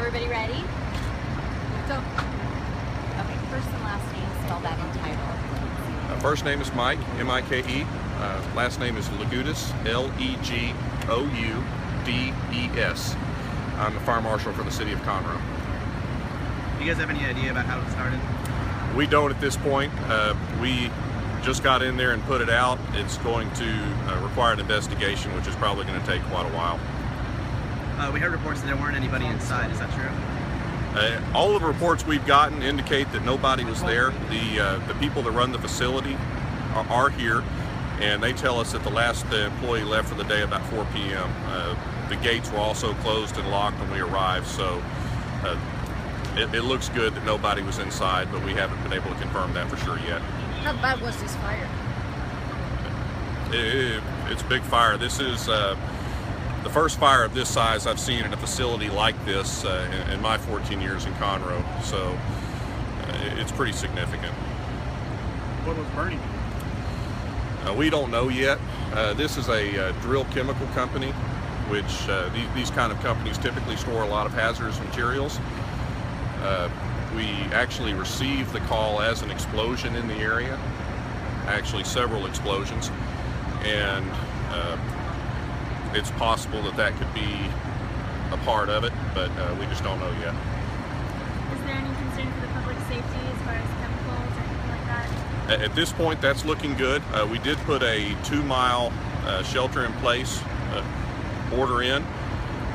everybody ready? Go. Okay, first and last name, spell that in title. First name is Mike, M-I-K-E. Last name is Legoudes, L-E-G-O-U-D-E-S. I'm the fire marshal for the city of Conroe. Do you guys have any idea about how it started? We don't at this point. We just got in there and put it out. It's going to require an investigation, which is probably going to take quite a while. We heard reports that there weren't anybody inside. Is that true? All of the reports we've gotten indicate that nobody was there. The people that run the facility are here, and they tell us that the last employee left for the day about 4 p.m. The gates were also closed and locked when we arrived, so it looks good that nobody was inside, but we haven't been able to confirm that for sure yet. How bad was this fire? It's a big fire. This is the first fire of this size I've seen in a facility like this in my 14 years in Conroe, so it's pretty significant. What was burning? We don't know yet. This is a drill chemical company, which these kind of companies typically store a lot of hazardous materials. We actually received the call as an explosion in the area, actually several explosions, and it's possible that that could be a part of it, but we just don't know yet. Is there any concern for the public safety as far as chemicals or anything like that? At this point, that's looking good. We did put a 2-mile shelter-in-place order in.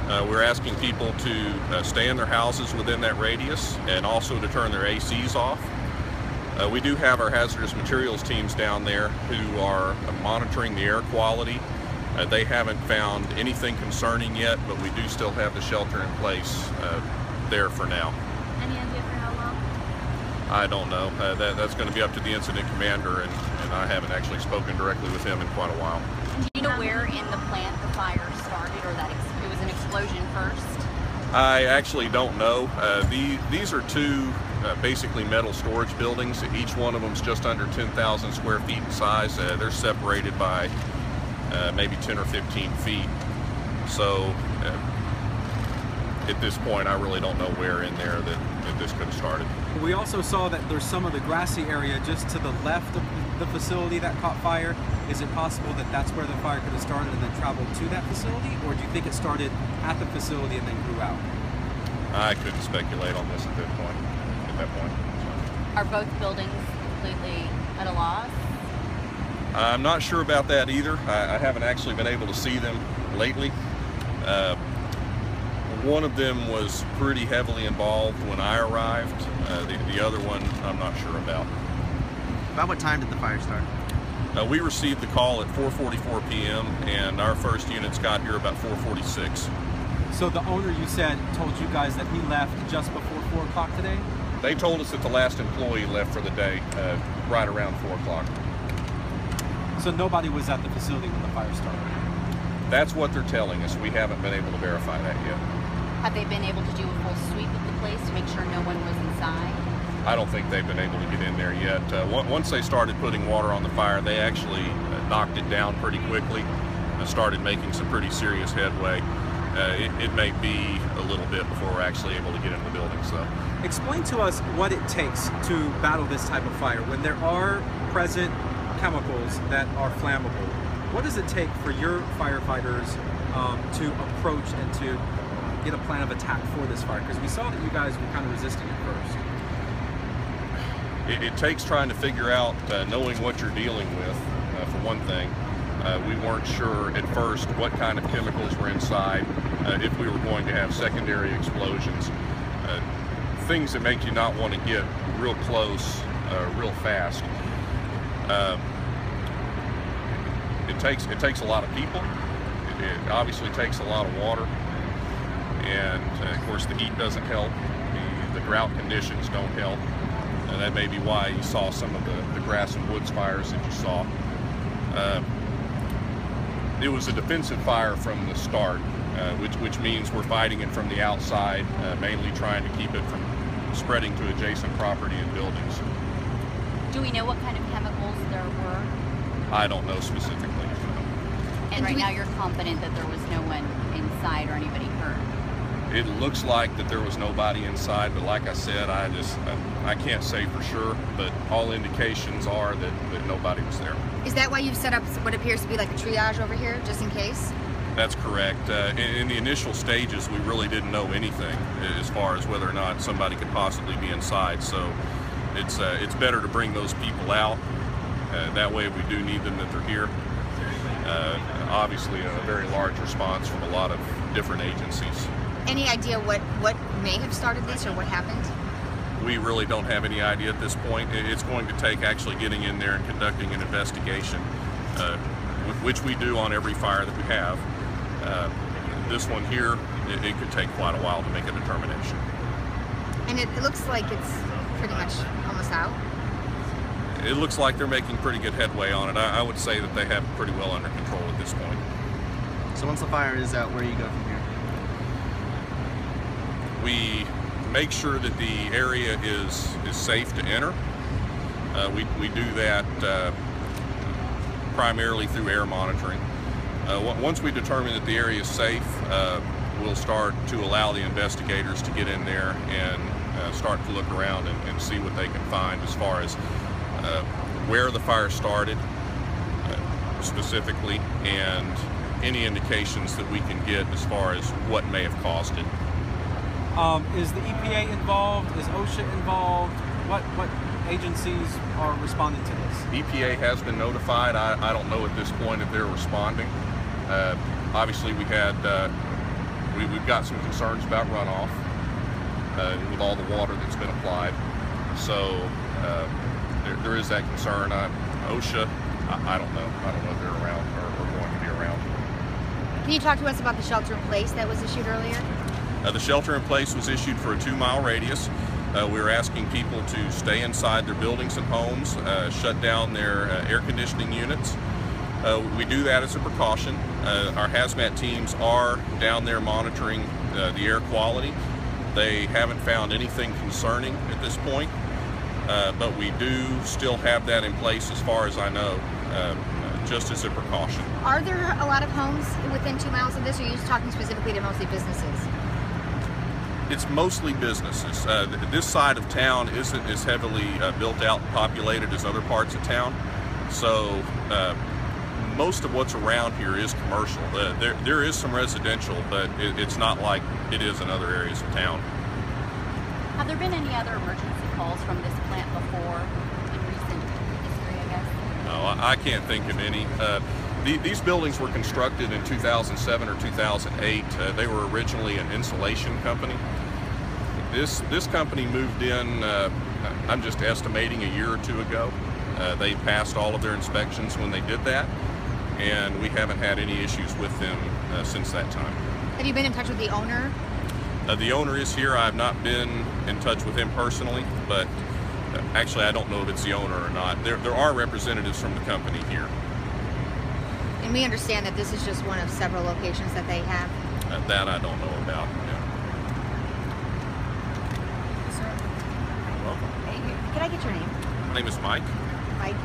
We're asking people to stay in their houses within that radius and also to turn their ACs off. We do have our hazardous materials teams down there who are monitoring the air quality. They haven't found anything concerning yet, but we do still have the shelter in place there for now. Any idea for how long? I don't know. That's going to be up to the incident commander, and I haven't actually spoken directly with him in quite a while. Do you know where in the plant the fire started, or that it was an explosion first? I actually don't know. These are two basically metal storage buildings. Each one of them is just under 10,000 square feet in size. They're separated by maybe 10 or 15 feet. So at this point, I really don't know where in there that this could have started. We also saw that there's some of the grassy area just to the left of the facility that caught fire. Is it possible that that's where the fire could have started and then traveled to that facility? Or do you think it started at the facility and then grew out? I couldn't speculate on this at that point. Are both buildings completely at a loss? I'm not sure about that either. I haven't actually been able to see them lately. One of them was pretty heavily involved when I arrived. The other one, I'm not sure about. About what time did the fire start? We received the call at 4:44 p.m. and our first units got here about 4:46. So the owner, you said, told you guys that he left just before 4 o'clock today? They told us that the last employee left for the day right around 4 o'clock. So nobody was at the facility when the fire started? That's what they're telling us. We haven't been able to verify that yet. Have they been able to do a full sweep of the place to make sure no one was inside? I don't think they've been able to get in there yet. Once they started putting water on the fire, they actually knocked it down pretty quickly and started making some pretty serious headway. It may be a little bit before we're actually able to get into the building. So, explain to us what it takes to battle this type of fire. When there are present chemicals that are flammable, what does it take for your firefighters to approach and to get a plan of attack for this fire? Because we saw that you guys were kind of resisting it first. It takes trying to figure out, knowing what you're dealing with, for one thing. We weren't sure at first what kind of chemicals were inside, if we were going to have secondary explosions, things that make you not want to get real close real fast. It takes a lot of people. It obviously takes a lot of water, and of course the heat doesn't help. The drought conditions don't help. That may be why you saw some of the grass and woods fires that you saw. It was a defensive fire from the start, which means we're fighting it from the outside, mainly trying to keep it from spreading to adjacent property and buildings. Do we know what kind of chemicals there were? I don't know specifically. And right now you're confident that there was no one inside or anybody hurt? It looks like that there was nobody inside, but like I said, I can't say for sure, but all indications are that nobody was there. Is that why you've set up what appears to be like a triage over here, just in case? That's correct. In the initial stages, we really didn't know anything as far as whether or not somebody could possibly be inside. So it's better to bring those people out. That way, if we do need them, that they're here. Obviously, a very large response from a lot of different agencies. Any idea what may have started this or what happened? We really don't have any idea at this point. It's going to take actually getting in there and conducting an investigation, which we do on every fire that we have. This one here, it could take quite a while to make a determination. And it looks like it's pretty much almost out. It looks like they're making pretty good headway on it. I would say that they have it pretty well under control at this point. So once the fire is out, where do you go from here? We make sure that the area is safe to enter. We do that primarily through air monitoring. Once we determine that the area is safe, we'll start to allow the investigators to get in there and start to look around and see what they can find as far as where the fire started specifically, and any indications that we can get as far as what may have caused it. Is the EPA involved? Is OSHA involved? What agencies are responding to this? EPA has been notified. I don't know at this point if they're responding. Obviously, we've got some concerns about runoff with all the water that's been applied. So there is that concern. OSHA, I don't know. I don't know if they're around or going to be around. Can you talk to us about the shelter in place that was issued earlier? The shelter in place was issued for a 2-mile radius. We were asking people to stay inside their buildings and homes, shut down their air conditioning units. We do that as a precaution. Our hazmat teams are down there monitoring the air quality. They haven't found anything concerning at this point, but we do still have that in place as far as I know, just as a precaution. Are there a lot of homes within 2 miles of this, or are you just talking specifically to mostly businesses? It's mostly businesses. This side of town isn't as heavily built out and populated as other parts of town, so most of what's around here is commercial. There is some residential, but it's not like it is in other areas of town. Have there been any other emergency calls from this plant before in recent history, I guess? No, I can't think of any. These buildings were constructed in 2007 or 2008. They were originally an insulation company. This company moved in, I'm just estimating, a year or two ago. They passed all of their inspections when they did that, and we haven't had any issues with them since that time. Have you been in touch with the owner? The owner is here. I've not been in touch with him personally, but actually I don't know if it's the owner or not. There are representatives from the company here. And we understand that this is just one of several locations that they have. That I don't know about. Yeah. You're welcome. Thank you. Can I get your name? My name is Mike. Mike?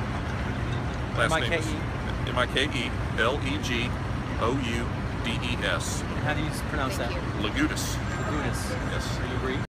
Last name M-I-K-E. is M-I-K-E-L-E-G-O-U-D-E-S. How do you pronounce Thank that? you. Lagutis. Lagunas. Yes. Are you agree?